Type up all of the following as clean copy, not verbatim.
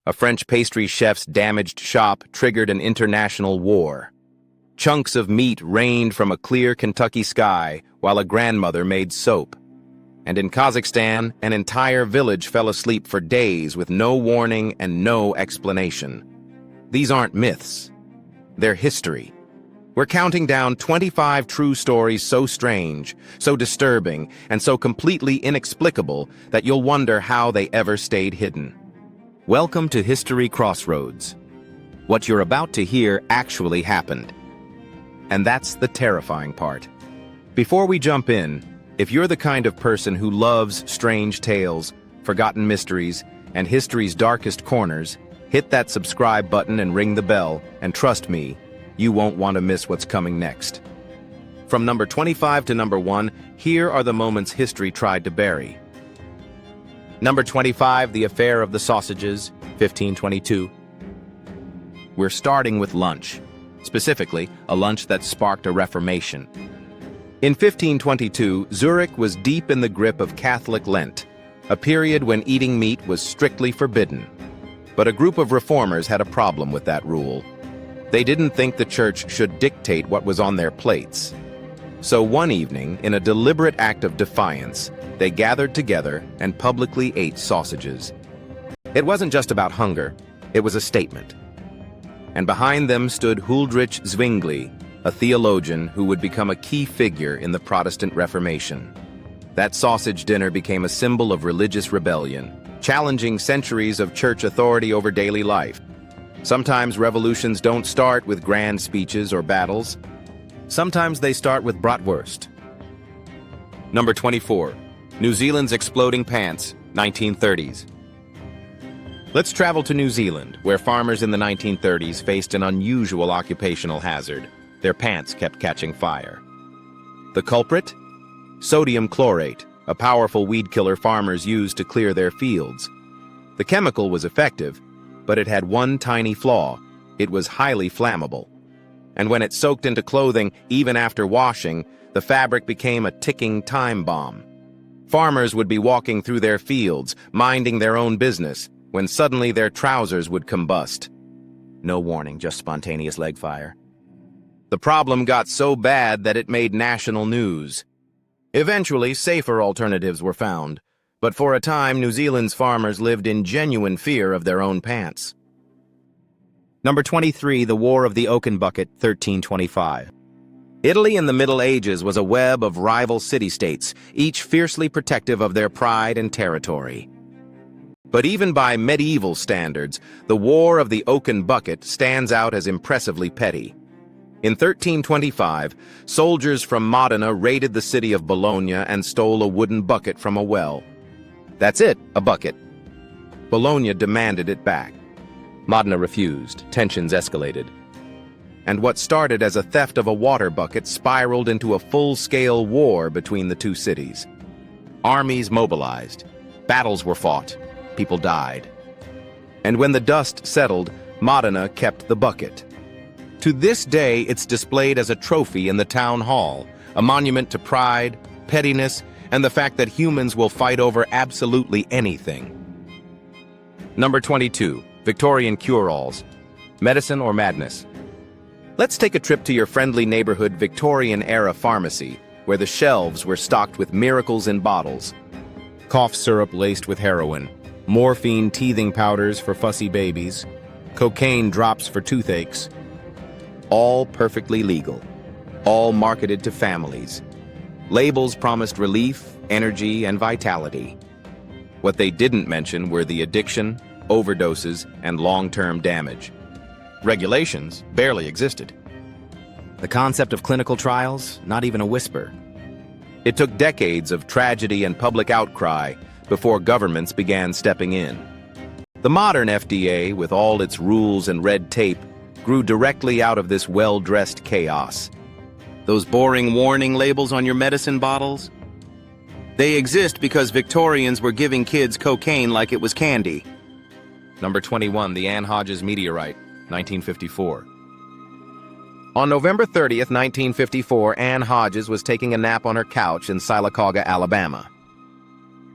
A French pastry chef's damaged shop triggered an international war. Chunks of meat rained from a clear Kentucky sky while a grandmother made soap. And in Kazakhstan, an entire village fell asleep for days with no warning and no explanation. These aren't myths. They're history. We're counting down 25 true stories so strange, so disturbing, and so completely inexplicable that you'll wonder how they ever stayed hidden. Welcome to History Crossroads. What you're about to hear actually happened. And that's the terrifying part. Before we jump in, if you're the kind of person who loves strange tales, forgotten mysteries, and history's darkest corners, hit that subscribe button and ring the bell, and trust me, you won't want to miss what's coming next. From number 25 to number 1, here are the moments history tried to bury. Number 25, the affair of the sausages, 1522. We're starting with lunch. Specifically, a lunch that sparked a reformation. In 1522, Zurich was deep in the grip of Catholic Lent, a period when eating meat was strictly forbidden. But a group of reformers had a problem with that rule. They didn't think the church should dictate what was on their plates. So one evening, in a deliberate act of defiance, they gathered together and publicly ate sausages. It wasn't just about hunger, it was a statement. And behind them stood Huldrych Zwingli, a theologian who would become a key figure in the Protestant Reformation. That sausage dinner became a symbol of religious rebellion, challenging centuries of church authority over daily life. Sometimes revolutions don't start with grand speeches or battles. Sometimes they start with bratwurst. Number 24. New Zealand's exploding pants, 1930s. Let's travel to New Zealand, where farmers in the 1930s faced an unusual occupational hazard. Their pants kept catching fire. The culprit? Sodium chlorate, a powerful weed killer farmers used to clear their fields. The chemical was effective, but it had one tiny flaw. It was highly flammable. And when it soaked into clothing, even after washing, the fabric became a ticking time bomb. Farmers would be walking through their fields, minding their own business, when suddenly their trousers would combust. No warning, just spontaneous leg fire. The problem got so bad that it made national news. Eventually, safer alternatives were found, but for a time, New Zealand's farmers lived in genuine fear of their own pants. Number 23, the War of the Oaken Bucket, 1325. Italy in the Middle Ages was a web of rival city-states, each fiercely protective of their pride and territory. But even by medieval standards, the War of the Oaken Bucket stands out as impressively petty. In 1325, soldiers from Modena raided the city of Bologna and stole a wooden bucket from a well. That's it, a bucket. Bologna demanded it back. Modena refused. Tensions escalated. And what started as a theft of a water bucket spiraled into a full-scale war between the two cities. Armies mobilized. Battles were fought. People died. And when the dust settled, Modena kept the bucket. To this day, it's displayed as a trophy in the town hall, a monument to pride, pettiness, and the fact that humans will fight over absolutely anything. Number 22, Victorian cure-alls. Medicine or madness? Let's take a trip to your friendly neighborhood Victorian-era pharmacy, where the shelves were stocked with miracles in bottles. Cough syrup laced with heroin, morphine teething powders for fussy babies, cocaine drops for toothaches. All perfectly legal, all marketed to families. Labels promised relief, energy, and vitality. What they didn't mention were the addiction, overdoses, and long-term damage. Regulations barely existed. The concept of clinical trials, not even a whisper. It took decades of tragedy and public outcry before governments began stepping in. The modern FDA, with all its rules and red tape, grew directly out of this well-dressed chaos. Those boring warning labels on your medicine bottles? They exist because Victorians were giving kids cocaine like it was candy. Number 21, the Ann Hodges meteorite, 1954. On November 30th, 1954, Ann Hodges was taking a nap on her couch in Sylacauga, Alabama.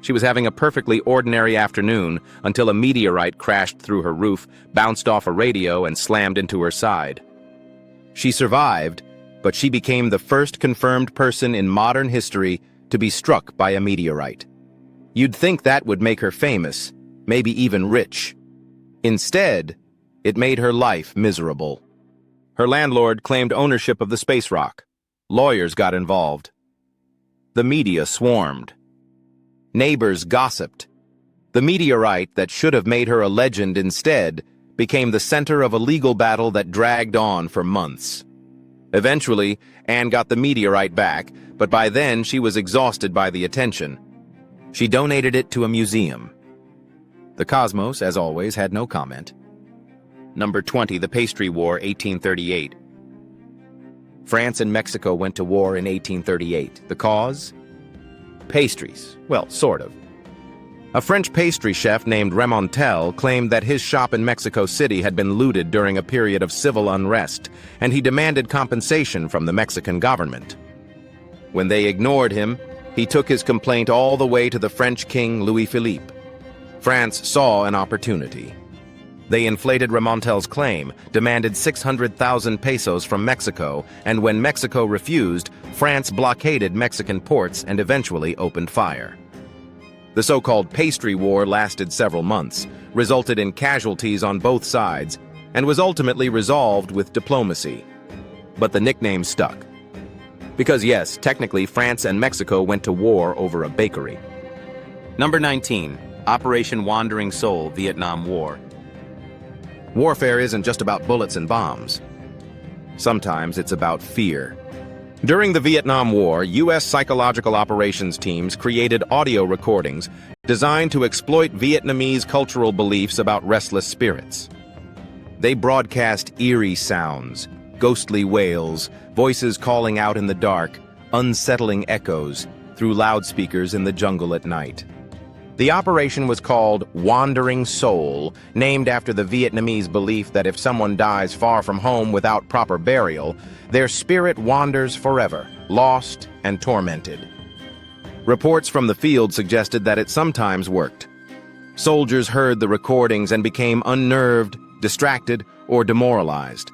She was having a perfectly ordinary afternoon until a meteorite crashed through her roof, bounced off a radio, and slammed into her side. She survived, but she became the first confirmed person in modern history to be struck by a meteorite. You'd think that would make her famous, maybe even rich. Instead, it made her life miserable. Her landlord claimed ownership of the space rock. Lawyers got involved. The media swarmed. Neighbors gossiped. The meteorite that should have made her a legend instead became the center of a legal battle that dragged on for months. Eventually, Anne got the meteorite back, but by then she was exhausted by the attention. She donated it to a museum. The Cosmos, as always, had no comment. Number 20, the Pastry War, 1838. France and Mexico went to war in 1838. The cause? Pastries. Well, sort of. A French pastry chef named Remontel claimed that his shop in Mexico City had been looted during a period of civil unrest, and he demanded compensation from the Mexican government. When they ignored him, he took his complaint all the way to the French King Louis Philippe. France saw an opportunity. They inflated Remontel's claim, demanded 600,000 pesos from Mexico, and when Mexico refused, France blockaded Mexican ports and eventually opened fire. The so-called Pastry War lasted several months, resulted in casualties on both sides, and was ultimately resolved with diplomacy. But the nickname stuck. Because yes, technically France and Mexico went to war over a bakery. Number 19, Operation Wandering Soul, Vietnam War. Warfare isn't just about bullets and bombs. Sometimes it's about fear. During the Vietnam War, U.S. psychological operations teams created audio recordings designed to exploit Vietnamese cultural beliefs about restless spirits. They broadcast eerie sounds, ghostly wails, voices calling out in the dark, unsettling echoes through loudspeakers in the jungle at night. The operation was called Wandering Soul, named after the Vietnamese belief that if someone dies far from home without proper burial, their spirit wanders forever, lost and tormented. Reports from the field suggested that it sometimes worked. Soldiers heard the recordings and became unnerved, distracted, or demoralized.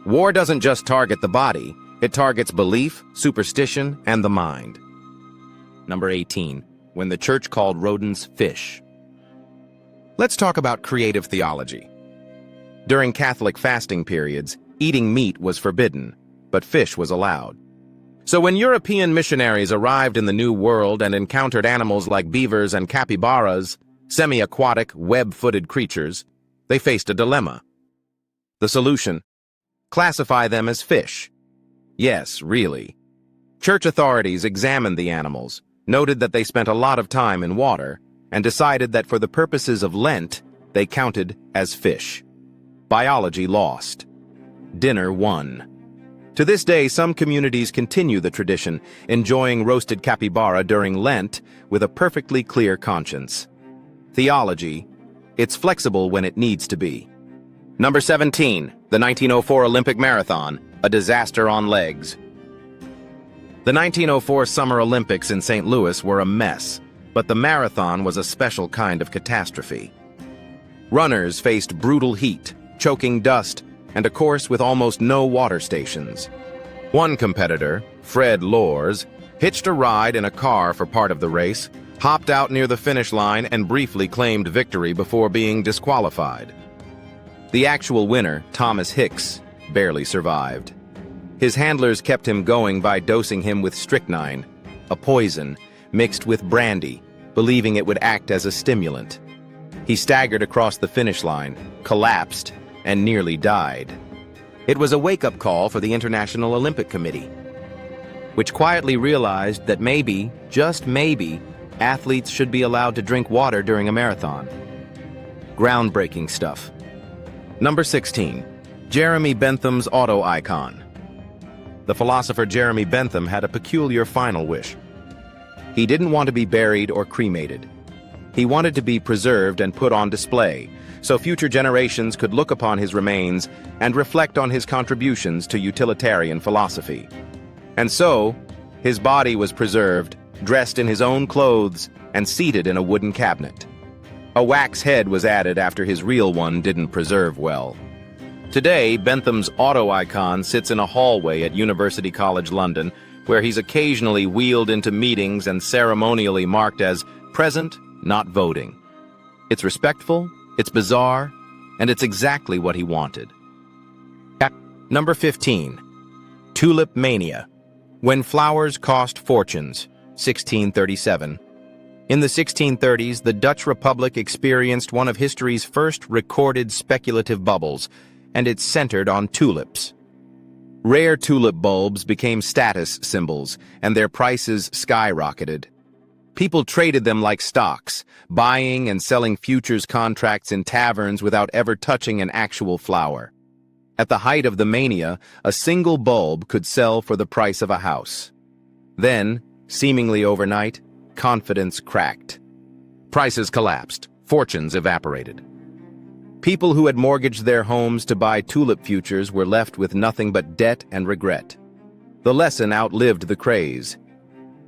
War doesn't just target the body, it targets belief, superstition, and the mind. Number 18. When the church called rodents fish. Let's talk about creative theology. During Catholic fasting periods, eating meat was forbidden, but fish was allowed. So when European missionaries arrived in the New World and encountered animals like beavers and capybaras, semi-aquatic, web-footed creatures, they faced a dilemma. The solution? Classify them as fish. Yes, really. Church authorities examined the animals, noted that they spent a lot of time in water, and decided that for the purposes of Lent, they counted as fish. Biology lost. Dinner won. To this day, some communities continue the tradition, enjoying roasted capybara during Lent with a perfectly clear conscience. Theology, it's flexible when it needs to be. Number 17, the 1904 Olympic Marathon, a disaster on legs. The 1904 Summer Olympics in St. Louis were a mess, but the marathon was a special kind of catastrophe. Runners faced brutal heat, choking dust, and a course with almost no water stations. One competitor, Fred Lors, hitched a ride in a car for part of the race, hopped out near the finish line, and briefly claimed victory before being disqualified. The actual winner, Thomas Hicks, barely survived. His handlers kept him going by dosing him with strychnine, a poison, mixed with brandy, believing it would act as a stimulant. He staggered across the finish line, collapsed, and nearly died. It was a wake-up call for the International Olympic Committee, which quietly realized that maybe, just maybe, athletes should be allowed to drink water during a marathon. Groundbreaking stuff. Number 16. Jeremy Bentham's auto icon. The philosopher Jeremy Bentham had a peculiar final wish. He didn't want to be buried or cremated. He wanted to be preserved and put on display, so future generations could look upon his remains and reflect on his contributions to utilitarian philosophy. And so, his body was preserved, dressed in his own clothes, and seated in a wooden cabinet. A wax head was added after his real one didn't preserve well. Today, Bentham's auto icon sits in a hallway at University College London, where he's occasionally wheeled into meetings and ceremonially marked as present, not voting. It's respectful, it's bizarre, and it's exactly what he wanted. Number 15. Tulip Mania. When flowers cost fortunes, 1637. In the 1630s, the Dutch Republic experienced one of history's first recorded speculative bubbles, and it's centered on tulips. Rare tulip bulbs became status symbols, and their prices skyrocketed. People traded them like stocks, buying and selling futures contracts in taverns without ever touching an actual flower. At the height of the mania, a single bulb could sell for the price of a house. Then, seemingly overnight, confidence cracked. Prices collapsed, fortunes evaporated. People who had mortgaged their homes to buy tulip futures were left with nothing but debt and regret. The lesson outlived the craze.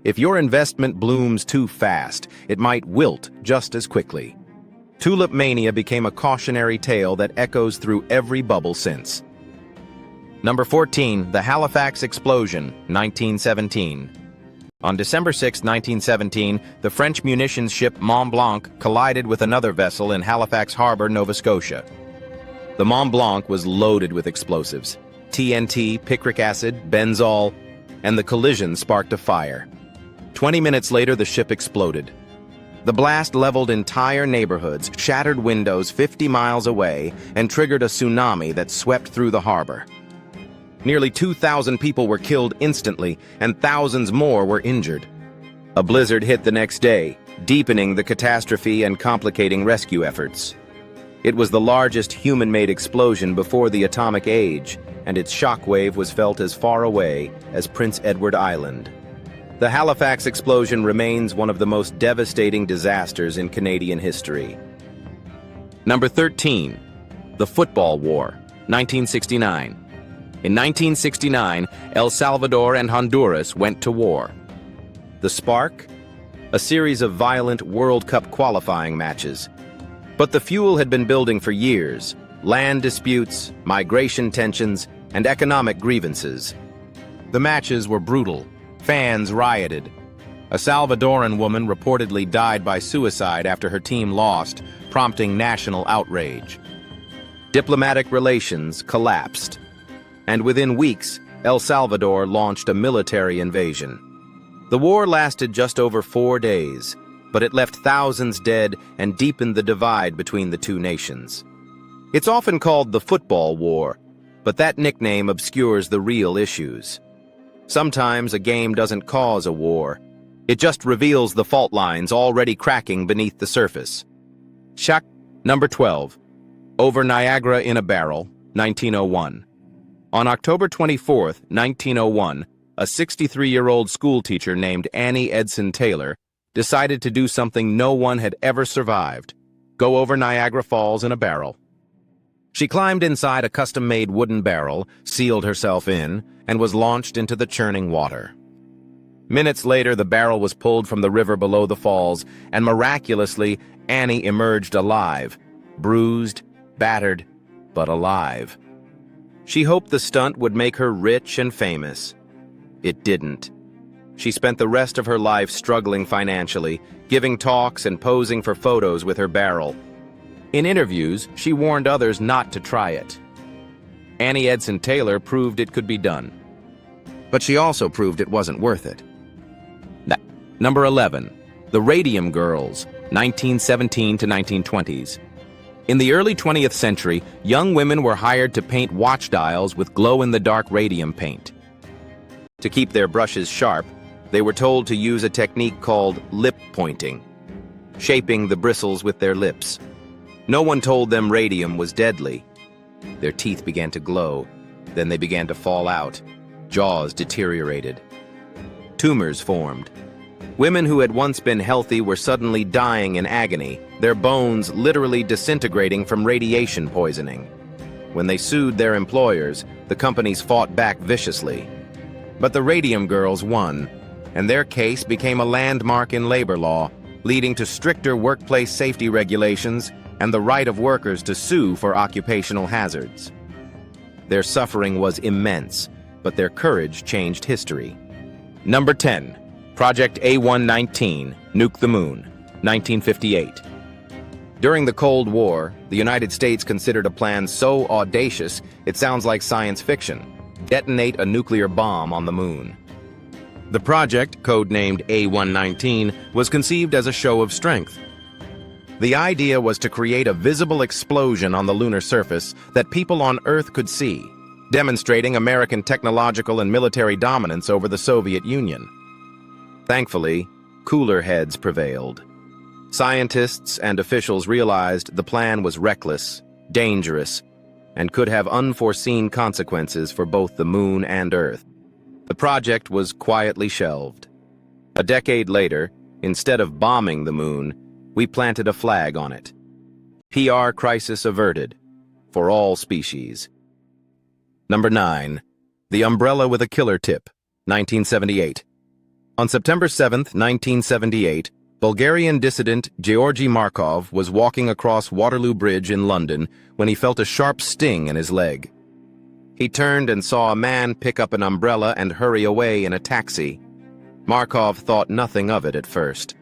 If your investment blooms too fast, it might wilt just as quickly. Tulip mania became a cautionary tale that echoes through every bubble since. Number 14, the Halifax Explosion, 1917. On December 6, 1917, the French munitions ship Mont Blanc collided with another vessel in Halifax Harbor, Nova Scotia. The Mont Blanc was loaded with explosives, TNT, picric acid, benzol, and the collision sparked a fire. 20 minutes later, the ship exploded. The blast leveled entire neighborhoods, shattered windows 50 miles away, and triggered a tsunami that swept through the harbor. Nearly 2,000 people were killed instantly, and thousands more were injured. A blizzard hit the next day, deepening the catastrophe and complicating rescue efforts. It was the largest human-made explosion before the atomic age, and its shockwave was felt as far away as Prince Edward Island. The Halifax explosion remains one of the most devastating disasters in Canadian history. Number 13. The Football War, 1969. In 1969, El Salvador and Honduras went to war. The spark? A series of violent World Cup qualifying matches. But the fuel had been building for years: land disputes, migration tensions, and economic grievances. The matches were brutal. Fans rioted. A Salvadoran woman reportedly died by suicide after her team lost, prompting national outrage. Diplomatic relations collapsed. And within weeks, El Salvador launched a military invasion. The war lasted just over 4 days, but it left thousands dead and deepened the divide between the two nations. It's often called the Football War, but that nickname obscures the real issues. Sometimes a game doesn't cause a war. It just reveals the fault lines already cracking beneath the surface. Number 12. Over Niagara in a Barrel, 1901. On October 24, 1901, a 63-year-old schoolteacher named Annie Edson Taylor decided to do something no one had ever survived: go over Niagara Falls in a barrel. She climbed inside a custom-made wooden barrel, sealed herself in, and was launched into the churning water. Minutes later, the barrel was pulled from the river below the falls, and miraculously, Annie emerged alive, bruised, battered, but alive. She hoped the stunt would make her rich and famous. It didn't. She spent the rest of her life struggling financially, giving talks and posing for photos with her barrel. In interviews, she warned others not to try it. Annie Edson Taylor proved it could be done. But she also proved it wasn't worth it. Number 11. The Radium Girls, 1917 to 1920s. In the early 20th century, young women were hired to paint watch dials with glow-in-the-dark radium paint. To keep their brushes sharp, they were told to use a technique called lip pointing, shaping the bristles with their lips. No one told them radium was deadly. Their teeth began to glow, then they began to fall out. Jaws deteriorated. Tumors formed. Women who had once been healthy were suddenly dying in agony, their bones literally disintegrating from radiation poisoning. When they sued their employers, the companies fought back viciously. But the Radium Girls won, and their case became a landmark in labor law, leading to stricter workplace safety regulations and the right of workers to sue for occupational hazards. Their suffering was immense, but their courage changed history. Number 10. Project A119, Nuke the Moon, 1958. During the Cold War, the United States considered a plan so audacious it sounds like science fiction: detonate a nuclear bomb on the moon. The project, codenamed A119, was conceived as a show of strength. The idea was to create a visible explosion on the lunar surface that people on Earth could see, demonstrating American technological and military dominance over the Soviet Union. Thankfully, cooler heads prevailed. Scientists and officials realized the plan was reckless, dangerous, and could have unforeseen consequences for both the moon and Earth. The project was quietly shelved. A decade later, instead of bombing the moon, we planted a flag on it. PR crisis averted, for all species. Number 9. The Umbrella with a Killer Tip, 1978. On September 7, 1978, Bulgarian dissident Georgy Markov was walking across Waterloo Bridge in London when he felt a sharp sting in his leg. He turned and saw a man pick up an umbrella and hurry away in a taxi. Markov thought nothing of it at first,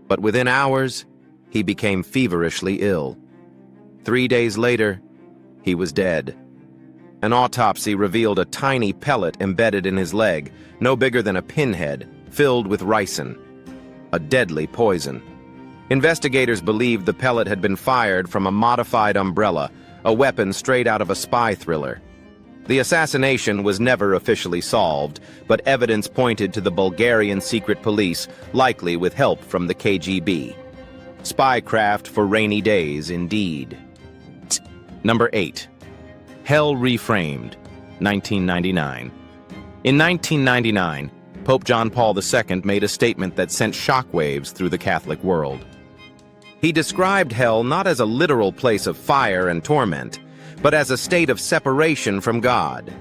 but within hours, he became feverishly ill. 3 days later, he was dead. An autopsy revealed a tiny pellet embedded in his leg, no bigger than a pinhead, filled with ricin, a deadly poison. Investigators believed the pellet had been fired from a modified umbrella, a weapon straight out of a spy thriller. The assassination was never officially solved, but evidence pointed to the Bulgarian secret police, likely with help from the KGB. Spycraft for rainy days, indeed. Number 8. Hell Reframed, 1999. In 1999, Pope John Paul II made a statement that sent shockwaves through the Catholic world. He described hell not as a literal place of fire and torment, but as a state of separation from God,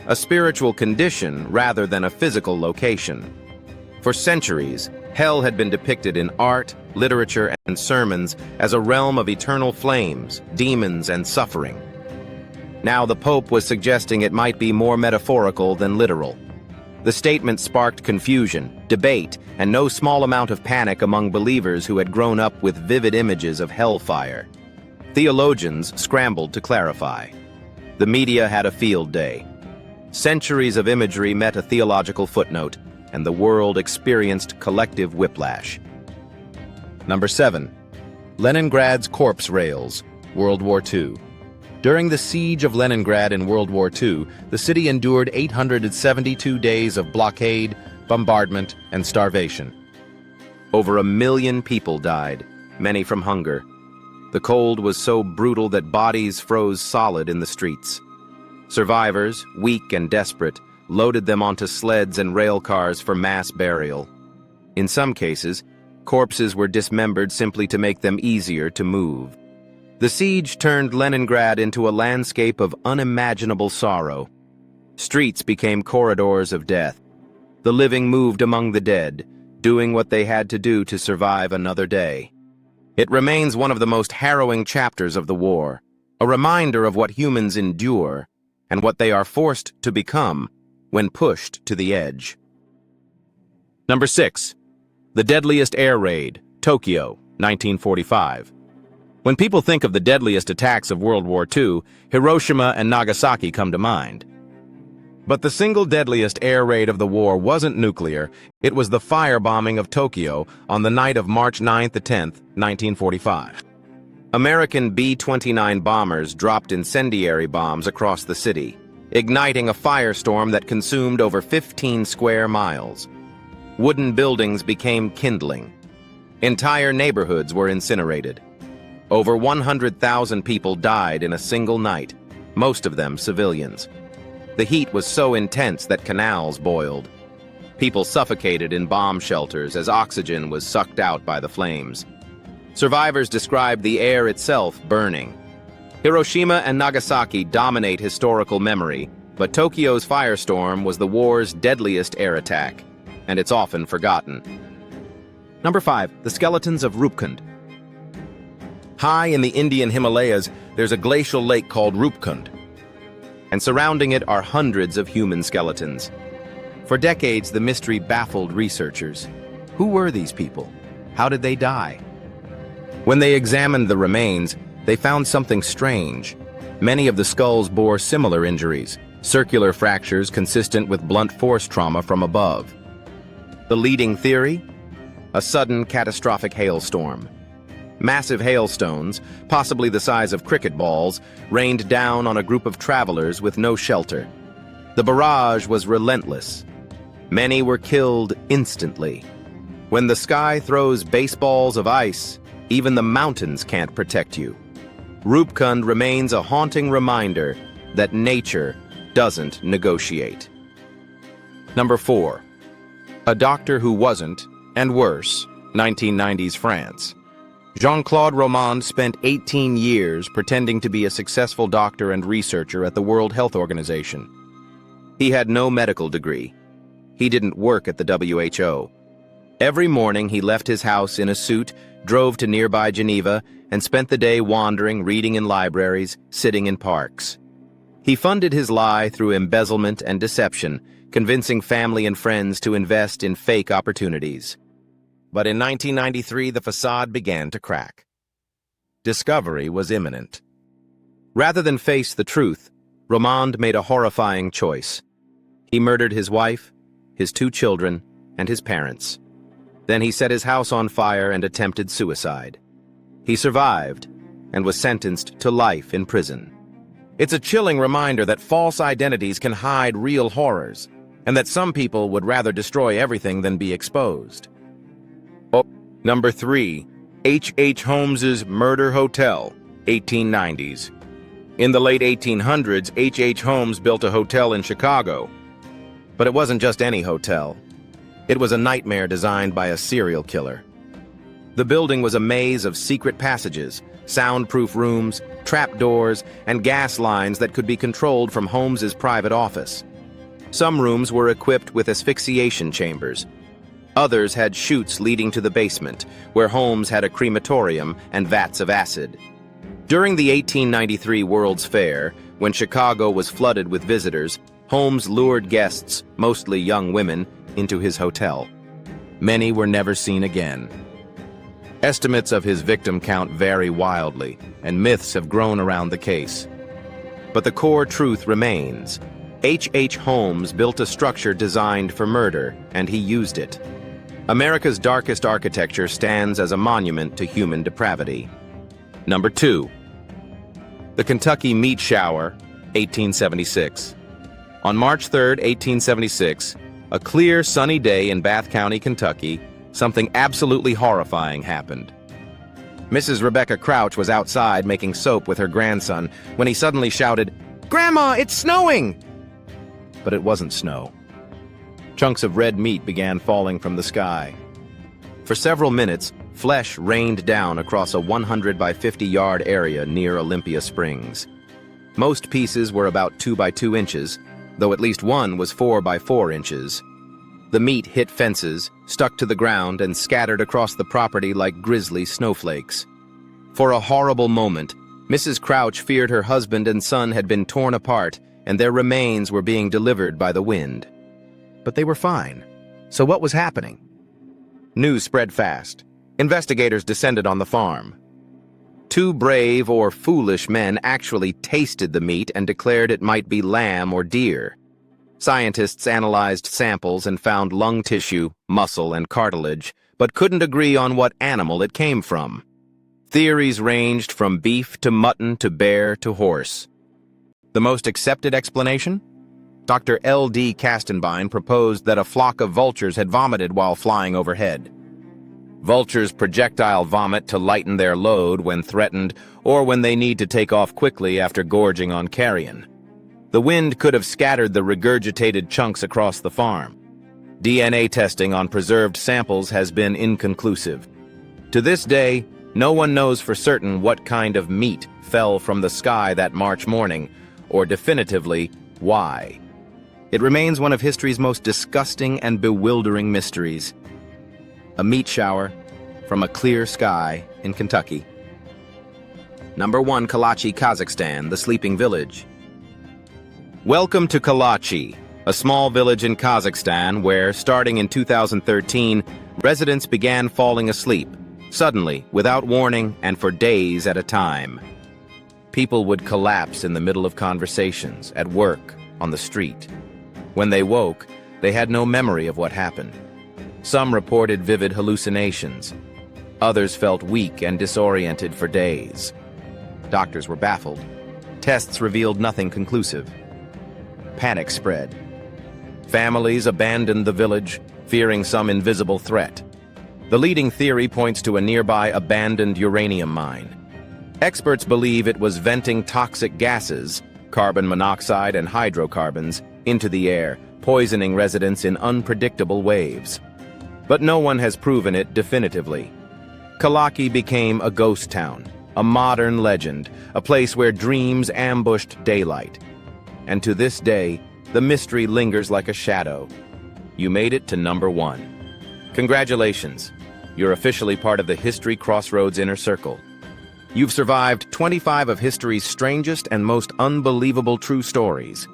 a spiritual condition rather than a physical location. For centuries, hell had been depicted in art, literature, and sermons as a realm of eternal flames, demons, and suffering. Now the Pope was suggesting it might be more metaphorical than literal. The statement sparked confusion, debate, and no small amount of panic among believers who had grown up with vivid images of hellfire. Theologians scrambled to clarify. The media had a field day. Centuries of imagery met a theological footnote, and the world experienced collective whiplash. Number 7. Leningrad's corpse rails, World War II. During the siege of Leningrad in World War II, the city endured 872 days of blockade, bombardment, and starvation. Over 1 million people died, many from hunger. The cold was so brutal that bodies froze solid in the streets. Survivors, weak and desperate, loaded them onto sleds and rail cars for mass burial. In some cases, corpses were dismembered simply to make them easier to move. The siege turned Leningrad into a landscape of unimaginable sorrow. Streets became corridors of death. The living moved among the dead, doing what they had to do to survive another day. It remains one of the most harrowing chapters of the war, a reminder of what humans endure and what they are forced to become when pushed to the edge. Number 6. The Deadliest Air Raid, Tokyo, 1945. When people think of the deadliest attacks of World War II, Hiroshima and Nagasaki come to mind. But the single deadliest air raid of the war wasn't nuclear, it was the firebombing of Tokyo on the night of March 9th to 10th, 1945. American B-29 bombers dropped incendiary bombs across the city, igniting a firestorm that consumed over 15 square miles. Wooden buildings became kindling. Entire neighborhoods were incinerated. Over 100,000 people died in a single night, most of them civilians. The heat was so intense that canals boiled. People suffocated in bomb shelters as oxygen was sucked out by the flames. Survivors described the air itself burning. Hiroshima and Nagasaki dominate historical memory, but Tokyo's firestorm was the war's deadliest air attack, and it's often forgotten. Number 5. The skeletons of Rupkund. High in the Indian Himalayas, there's a glacial lake called Rupkund, and surrounding it are hundreds of human skeletons. For decades, the mystery baffled researchers. Who were these people? How did they die? When they examined the remains, they found something strange. Many of the skulls bore similar injuries, circular fractures consistent with blunt force trauma from above. The leading theory? A sudden, catastrophic hailstorm. Massive hailstones, possibly the size of cricket balls, rained down on a group of travelers with no shelter. The barrage was relentless. Many were killed instantly. When the sky throws baseballs of ice, even the mountains can't protect you. Rupkund remains a haunting reminder that nature doesn't negotiate. Number 4. A doctor who wasn't, and worse, 1990s France. Jean-Claude Romand spent 18 years pretending to be a successful doctor and researcher at the World Health Organization. He had no medical degree. He didn't work at the WHO. Every morning he left his house in a suit, drove to nearby Geneva, and spent the day wandering, reading in libraries, sitting in parks. He funded his lie through embezzlement and deception, convincing family and friends to invest in fake opportunities. But in 1993, the facade began to crack. Discovery was imminent. Rather than face the truth, Romand made a horrifying choice. He murdered his wife, his 2 children, and his parents. Then he set his house on fire and attempted suicide. He survived and was sentenced to life in prison. It's a chilling reminder that false identities can hide real horrors, and that some people would rather destroy everything than be exposed. Number 3. H. Holmes's Murder Hotel, 1890s. In the late 1800s, H. Holmes built a hotel in Chicago. But it wasn't just any hotel. It was a nightmare designed by a serial killer. The building was a maze of secret passages, soundproof rooms, trapdoors, and gas lines that could be controlled from Holmes's private office. Some rooms were equipped with asphyxiation chambers. Others had chutes leading to the basement, where Holmes had a crematorium and vats of acid. During the 1893 World's Fair, when Chicago was flooded with visitors, Holmes lured guests, mostly young women, into his hotel. Many were never seen again. Estimates of his victim count vary wildly, and myths have grown around the case. But the core truth remains. H. Holmes built a structure designed for murder, and he used it. America's darkest architecture stands as a monument to human depravity. Number 2. The Kentucky Meat Shower, 1876. On March 3, 1876, a clear, sunny day in Bath County, Kentucky, something absolutely horrifying happened. Mrs. Rebecca Crouch was outside making soap with her grandson when he suddenly shouted, "Grandma, it's snowing!" But it wasn't snow. Chunks of red meat began falling from the sky. For several minutes, flesh rained down across a 100 by 50-yard area near Olympia Springs. Most pieces were about 2 by 2 inches, though at least one was 4 by 4 inches. The meat hit fences, stuck to the ground, and scattered across the property like grisly snowflakes. For a horrible moment, Mrs. Crouch feared her husband and son had been torn apart, and their remains were being delivered by the wind. But they were fine. So what was happening? News spread fast. Investigators descended on the farm. 2 brave or foolish men actually tasted the meat and declared it might be lamb or deer. Scientists analyzed samples and found lung tissue, muscle, and cartilage, but couldn't agree on what animal it came from. Theories ranged from beef to mutton to bear to horse. The most accepted explanation? Dr. L.D. Castenbein proposed that a flock of vultures had vomited while flying overhead. Vultures projectile vomit to lighten their load when threatened or when they need to take off quickly after gorging on carrion. The wind could have scattered the regurgitated chunks across the farm. DNA testing on preserved samples has been inconclusive. To this day, no one knows for certain what kind of meat fell from the sky that March morning, or definitively, why. It remains one of history's most disgusting and bewildering mysteries. A meat shower from a clear sky in Kentucky. Number 1, Kalachi, Kazakhstan, the sleeping village. Welcome to Kalachi, a small village in Kazakhstan where, starting in 2013, residents began falling asleep, suddenly, without warning, and for days at a time. People would collapse in the middle of conversations, at work, on the street. When they woke, they had no memory of what happened. Some reported vivid hallucinations. Others felt weak and disoriented for days. Doctors were baffled. Tests revealed nothing conclusive. Panic spread. Families abandoned the village, fearing some invisible threat. The leading theory points to a nearby abandoned uranium mine. Experts believe it was venting toxic gases, carbon monoxide and hydrocarbons, into the air, poisoning residents in unpredictable waves. But no one has proven it definitively. Kalachi became a ghost town, a modern legend, a place where dreams ambushed daylight. And to this day, the mystery lingers like a shadow. You made it to number 1. Congratulations. You're officially part of the History Crossroads inner circle. You've survived 25 of history's strangest and most unbelievable true stories.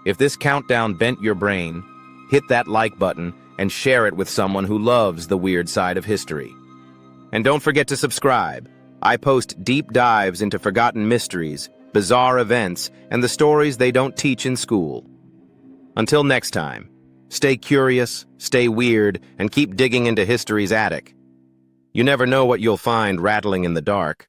If this countdown bent your brain, hit that like button and share it with someone who loves the weird side of history. And don't forget to subscribe. I post deep dives into forgotten mysteries, bizarre events, and the stories they don't teach in school. Until next time, stay curious, stay weird, and keep digging into history's attic. You never know what you'll find rattling in the dark.